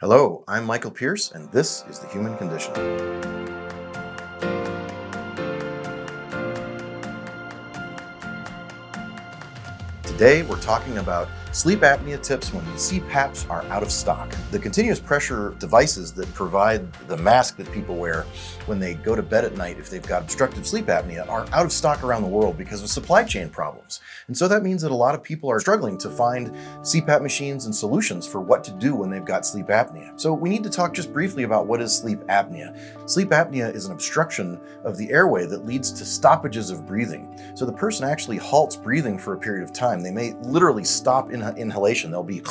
Hello, I'm Michael Pierce, and this is The Human Condition. Today, we're talking about sleep apnea tips when CPAPs are out of stock. The continuous pressure devices that provide the mask that people wear when they go to bed at night if they've got obstructive sleep apnea are out of stock around the world because of supply chain problems. And so that means that a lot of people are struggling to find CPAP machines and solutions for what to do when they've got sleep apnea. So we need to talk just briefly about what is sleep apnea. Sleep apnea is an obstruction of the airway that leads to stoppages of breathing. So the person actually halts breathing for a period of time. They may literally stop inhalation. They'll be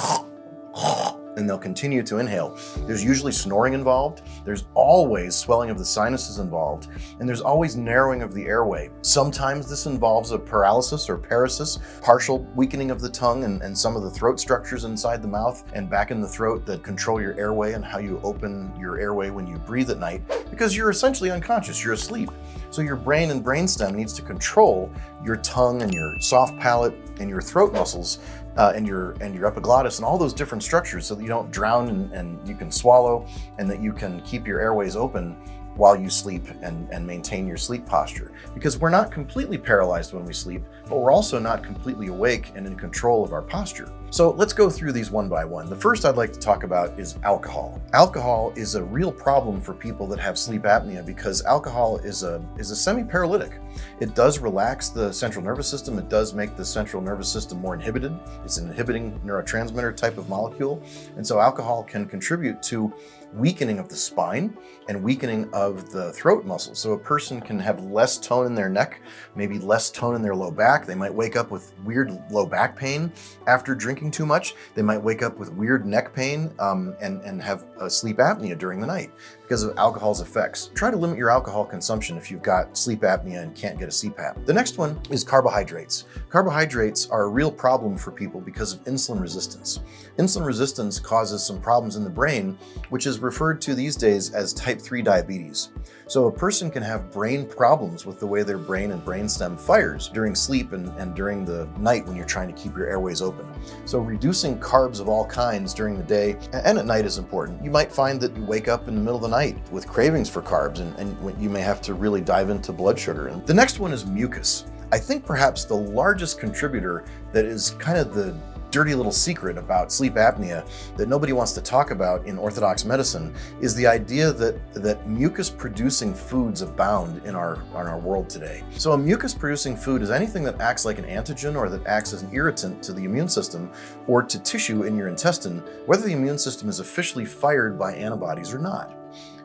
and they'll continue to inhale. There's usually snoring involved. There's always swelling of the sinuses involved, and there's always narrowing of the airway. Sometimes this involves a paralysis or paresis, partial weakening of the tongue and some of the throat structures inside the mouth and back in the throat that control your airway and how you open your airway when you breathe at night, because you're essentially unconscious, you're asleep. So your brain and brainstem needs to control your tongue and your soft palate and your throat muscles and your epiglottis and all those different structures so that you don't drown and you can swallow and that you can keep your airways open while you sleep and maintain your sleep posture. Because we're not completely paralyzed when we sleep, but we're also not completely awake and in control of our posture. So let's go through these one by one. The first I'd like to talk about is alcohol. Alcohol is a real problem for people that have sleep apnea because alcohol is a semi-paralytic. It does relax the central nervous system. It does make the central nervous system more inhibited. It's an inhibiting neurotransmitter type of molecule. And so alcohol can contribute to weakening of the spine and weakening of the throat muscles. So a person can have less tone in their neck, maybe less tone in their low back. They might wake up with weird low back pain after drinking too much. They might wake up with weird neck pain and have sleep apnea during the night because of alcohol's effects. Try to limit your alcohol consumption if you've got sleep apnea and can't get a CPAP. The next one is carbohydrates. Carbohydrates are a real problem for people because of insulin resistance. Insulin resistance causes some problems in the brain, which is referred to these days as type 3 diabetes. So a person can have brain problems with the way their brain and brainstem fires during sleep and during the night when you're trying to keep your airways open. So reducing carbs of all kinds during the day and at night is important. You might find that you wake up in the middle of the night with cravings for carbs and you may have to really dive into blood sugar. And the next one is mucus. I think perhaps the largest contributor that is kind of the dirty little secret about sleep apnea that nobody wants to talk about in orthodox medicine is the idea that mucus-producing foods abound in our world today. So a mucus-producing food is anything that acts like an antigen or that acts as an irritant to the immune system or to tissue in your intestine, whether the immune system is officially fired by antibodies or not.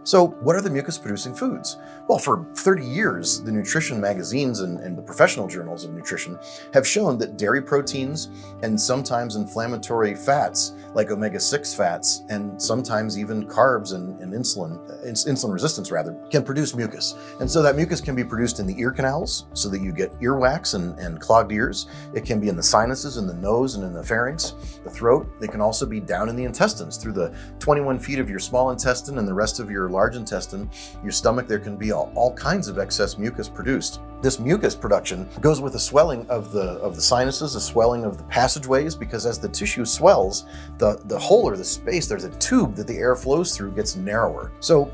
So what are the mucus-producing foods? Well, for 30 years, the nutrition magazines and the professional journals of nutrition have shown that dairy proteins and sometimes inflammatory fats, like omega-6 fats, and sometimes even carbs and insulin resistance rather, can produce mucus. And so that mucus can be produced in the ear canals so that you get earwax and clogged ears. It can be in the sinuses, in the nose, and in the pharynx, the throat. It can also be down in the intestines through the 21 feet of your small intestine and the rest of your large intestine, your stomach. There can be all kinds of excess mucus produced. This mucus production goes with a swelling of the sinuses, a swelling of the passageways, because as the tissue swells, the hole or the space, there's a tube that the air flows through, gets narrower. So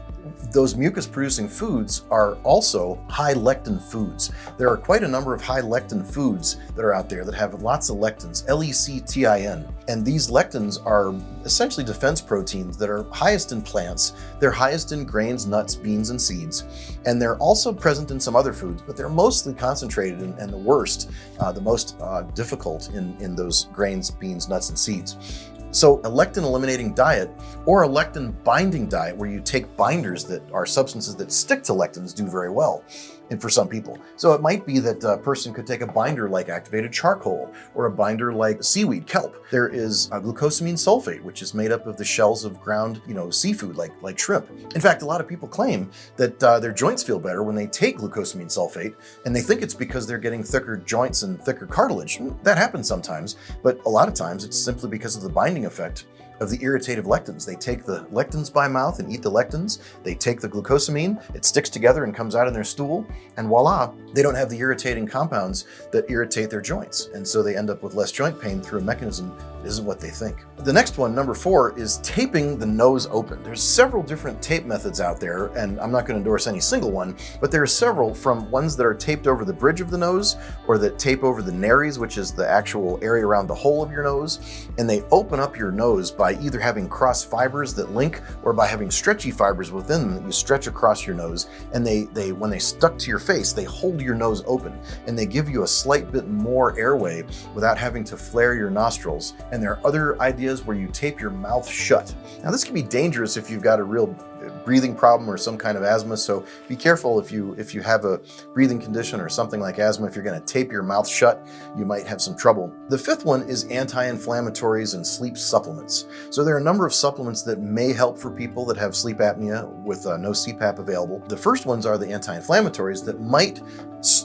those mucus-producing foods are also high lectin foods. There are quite a number of high lectin foods that are out there that have lots of lectins, L-E-C-T-I-N. And these lectins are essentially defense proteins that are highest in plants. They're highest in grains, nuts, beans, and seeds. And they're also present in some other foods, but they're mostly concentrated and the worst, the most difficult in those grains, beans, nuts, and seeds. So a lectin-eliminating diet or a lectin-binding diet where you take binders that are substances that stick to lectins do very well. And for some people. So it might be that a person could take a binder like activated charcoal or a binder like seaweed, kelp. There is glucosamine sulfate, which is made up of the shells of ground, seafood like shrimp. In fact, a lot of people claim that their joints feel better when they take glucosamine sulfate, and they think it's because they're getting thicker joints and thicker cartilage. That happens sometimes, but a lot of times it's simply because of the binding effect of the irritative lectins. They take the lectins by mouth and eat the lectins. They take the glucosamine, it sticks together and comes out in their stool, and voila, they don't have the irritating compounds that irritate their joints. And so they end up with less joint pain through a mechanism that isn't what they think. The next one, number 4, is taping the nose open. There's several different tape methods out there, and I'm not going to endorse any single one, but there are several, from ones that are taped over the bridge of the nose or that tape over the nares, which is the actual area around the hole of your nose, and they open up your nose by either having cross fibers that link or by having stretchy fibers within them that you stretch across your nose, and they when they stuck to your face, they hold your nose open and they give you a slight bit more airway without having to flare your nostrils. And there are other ideas where you tape your mouth shut. Now this can be dangerous if you've got a real breathing problem or some kind of asthma, so be careful if you have a breathing condition or something like asthma. If you're going to tape your mouth shut, you might have some trouble. The 5th one is anti-inflammatories and sleep supplements. So there are a number of supplements that may help for people that have sleep apnea with no CPAP available. The first ones are the anti-inflammatories that might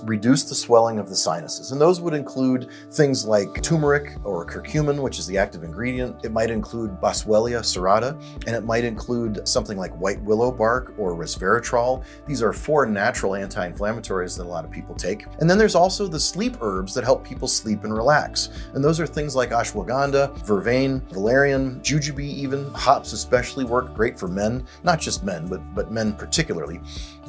reduce the swelling of the sinuses, and those would include things like turmeric or curcumin, which is the active ingredient. It might include Boswellia serrata, and it might include something like white willow bark or resveratrol. These are 4 natural anti-inflammatories that a lot of people take. And then there's also the sleep herbs that help people sleep and relax, and those are things like ashwagandha, vervain, valerian, jujube even. Hops especially work great for men, not just men, but men particularly,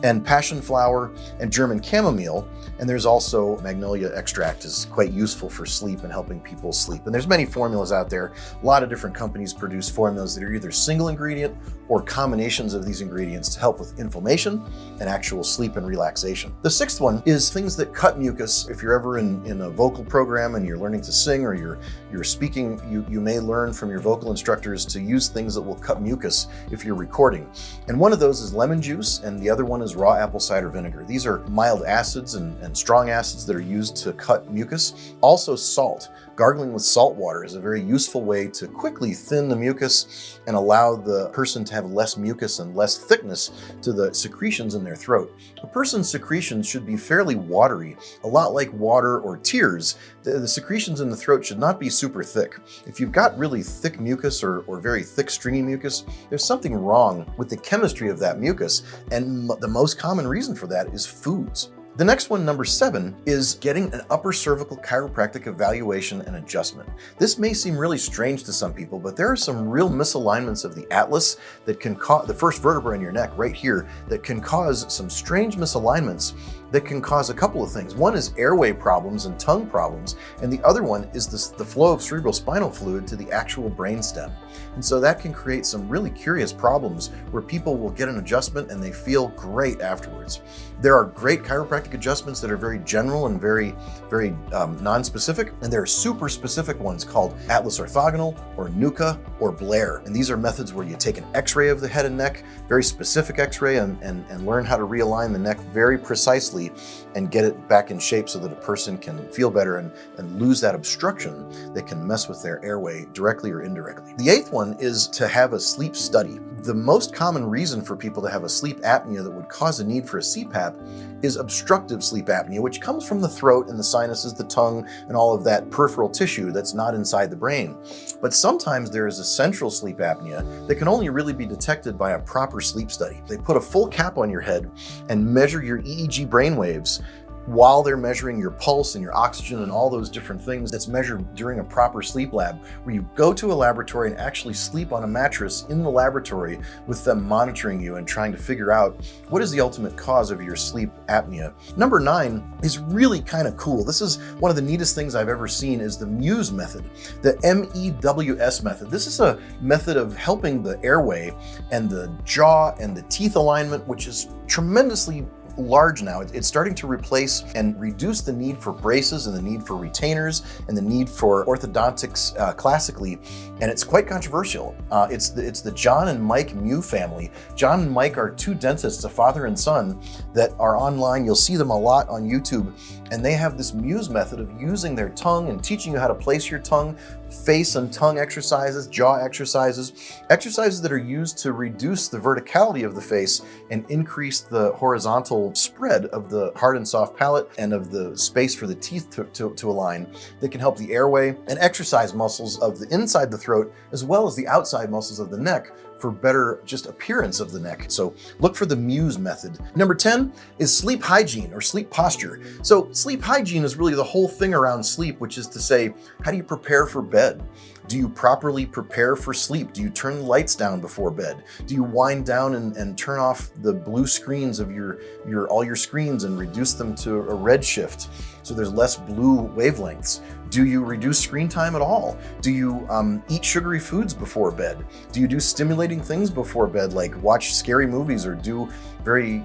and passion flower and German chamomile. And there's also magnolia extract is quite useful for sleep and helping people sleep. And there's many formulas out there. A lot of different companies produce formulas that are either single ingredient or combinations of these ingredients to help with inflammation and actual sleep and relaxation. The 6th one is things that cut mucus. If you're ever in a vocal program and you're learning to sing or you're speaking, you may learn from your vocal instructors to use things that will cut mucus if you're recording. And one of those is lemon juice, and the other one is raw apple cider vinegar. These are mild acids and strong acids that are used to cut mucus. Also salt. Gargling with salt water is a very useful way to quickly thin the mucus and allow the person to have less mucus and less thickness to the secretions in their throat. A person's secretions should be fairly watery, a lot like water or tears. The secretions in the throat should not be super thick. If you've got really thick mucus or very thick stringy mucus, there's something wrong with the chemistry of that mucus, and the most common reason for that is foods. The next one, number 7, is getting an upper cervical chiropractic evaluation and adjustment. This may seem really strange to some people, but there are some real misalignments of the atlas that can cause the first vertebra in your neck right here that can cause some strange misalignments that can cause a couple of things. One is airway problems and tongue problems, and the other one is the flow of cerebral spinal fluid to the actual brainstem. And so that can create some really curious problems where people will get an adjustment and they feel great afterwards. There are great chiropractic adjustments that are very general and very non-specific, and there are super specific ones called Atlas Orthogonal or NUCCA or Blair. And these are methods where you take an x-ray of the head and neck, very specific x-ray, and learn how to realign the neck very precisely and get it back in shape so that a person can feel better and lose that obstruction that can mess with their airway directly or indirectly. The 8th one is to have a sleep study. The most common reason for people to have a sleep apnea that would cause a need for a CPAP is obstructive sleep apnea, which comes from the throat and the sinuses, the tongue, and all of that peripheral tissue that's not inside the brain. But sometimes there is a central sleep apnea that can only really be detected by a proper sleep study. They put a full cap on your head and measure your EEG brain waves while they're measuring your pulse and your oxygen and all those different things that's measured during a proper sleep lab, where you go to a laboratory and actually sleep on a mattress in the laboratory with them monitoring you and trying to figure out what is the ultimate cause of your sleep apnea. Number 9 is really kind of cool. This is one of the neatest things I've ever seen, is the Mewing Method, the MEWS method. This is a method of helping the airway and the jaw and the teeth alignment, which is tremendously large now. It's starting to replace and reduce the need for braces and the need for retainers and the need for orthodontics classically, and it's quite controversial. It's the John and Mike Mew family. John and Mike are 2 dentists, a father and son, that are online. You'll see them a lot on YouTube, and they have this Mewing Method of using their tongue and teaching you how to place your tongue, face and tongue exercises, jaw exercises that are used to reduce the verticality of the face and increase the horizontal natural spread of the hard and soft palate and of the space for the teeth to align that can help the airway and exercise muscles of the inside the throat as well as the outside muscles of the neck for better just appearance of the neck. So look for the Mewing Method. Number 10 is sleep hygiene or sleep posture. So sleep hygiene is really the whole thing around sleep, which is to say, how do you prepare for bed? Do you properly prepare for sleep? Do you turn the lights down before bed? Do you wind down and turn off the blue screens of all your screens and reduce them to a red shift so there's less blue wavelengths? Do you reduce screen time at all? Do you eat sugary foods before bed? Do you do stimulating things before bed, like watch scary movies or do very,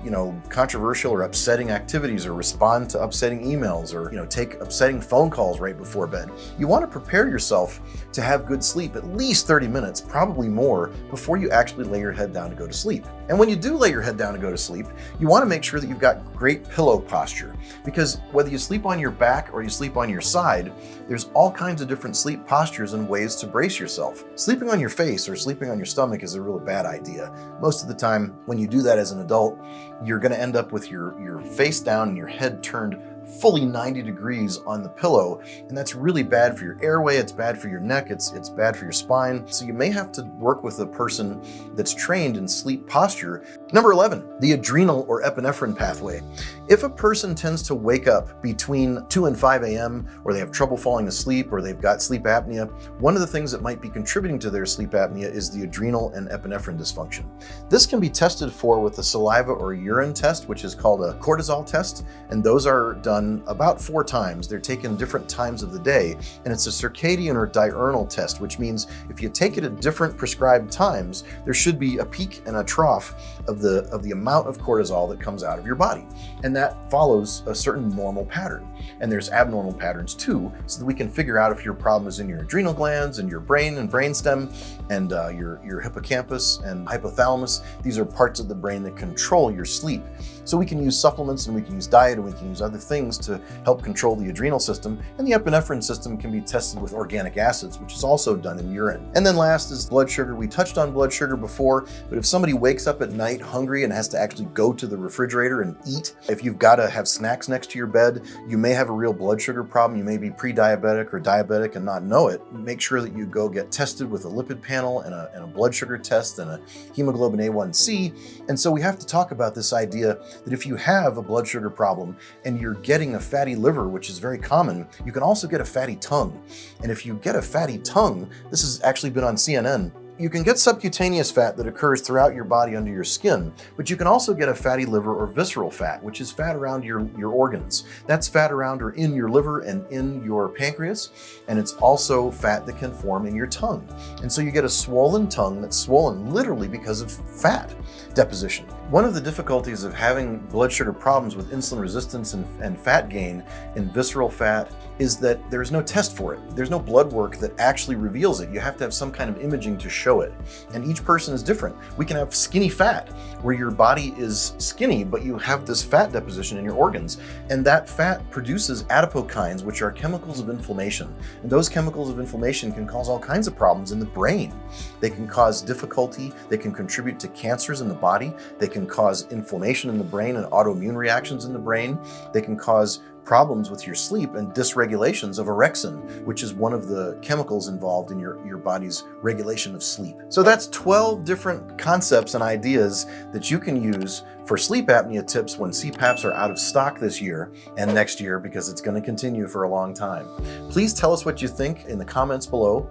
controversial or upsetting activities or respond to upsetting emails or, take upsetting phone calls right before bed? You want to prepare yourself to have good sleep at least 30 minutes, probably more, before you actually lay your head down to go to sleep. And when you do lay your head down to go to sleep, you want to make sure that you've got great pillow posture, because whether you sleep on your back or you sleep on your side, there's all kinds of different sleep postures and ways to brace yourself. Sleeping on your face or sleeping on your stomach is a really bad idea. Most of the time, when you do that as an adult, you're going to end up with your face down and your head turned fully 90 degrees on the pillow, and that's really bad for your airway, it's bad for your neck, it's bad for your spine. So you may have to work with a person that's trained in sleep posture. Number 11, the adrenal or epinephrine pathway. If a person tends to wake up between 2 and 5 a.m., or they have trouble falling asleep, or they've got sleep apnea, one of the things that might be contributing to their sleep apnea is the adrenal and epinephrine dysfunction. This can be tested for with a saliva or urine test, which is called a cortisol test, and those are done about 4 times. They're taken different times of the day, and it's a circadian or diurnal test, which means if you take it at different prescribed times, there should be a peak and a trough of the amount of cortisol that comes out of your body. And that follows a certain normal pattern. And there's abnormal patterns too, so that we can figure out if your problem is in your adrenal glands and your brain and brainstem and your hippocampus and hypothalamus. These are parts of the brain that control your sleep. So we can use supplements and we can use diet and we can use other things to help control the adrenal system. And the epinephrine system can be tested with organic acids, which is also done in urine. And then last is blood sugar. We touched on blood sugar before, but if somebody wakes up at night hungry and has to actually go to the refrigerator and eat, if you've got to have snacks next to your bed, you may have a real blood sugar problem. You may be pre-diabetic or diabetic and not know it. Make sure that you go get tested with a lipid panel and a blood sugar test and a hemoglobin A1C. And so we have to talk about this idea that if you have a blood sugar problem and you're getting a fatty liver, which is very common, you can also get a fatty tongue. And if you get a fatty tongue, this has actually been on CNN, you can get subcutaneous fat that occurs throughout your body under your skin, but you can also get a fatty liver or visceral fat, which is fat around your organs. That's fat around or in your liver and in your pancreas, and it's also fat that can form in your tongue. And so you get a swollen tongue that's swollen literally because of fat deposition. One of the difficulties of having blood sugar problems with insulin resistance and fat gain in visceral fat is that there's no test for it. There's no blood work that actually reveals it. You have to have some kind of imaging to show it. And each person is different. We can have skinny fat where your body is skinny, but you have this fat deposition in your organs. And that fat produces adipokines, which are chemicals of inflammation. And those chemicals of inflammation can cause all kinds of problems in the brain. They can cause difficulty. They can contribute to cancers in the body. They can cause inflammation in the brain and autoimmune reactions in the brain. They can cause problems with your sleep and dysregulations of orexin, which is one of the chemicals involved in your body's regulation of sleep. So that's 12 different concepts and ideas that you can use for sleep apnea tips when CPAPs are out of stock this year and next year, because it's going to continue for a long time. Please tell us what you think in the comments below.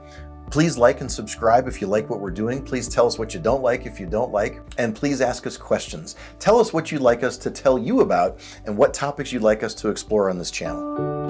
Please like and subscribe if you like what we're doing. Please tell us what you don't like if you don't like, and please ask us questions. Tell us what you'd like us to tell you about and what topics you'd like us to explore on this channel.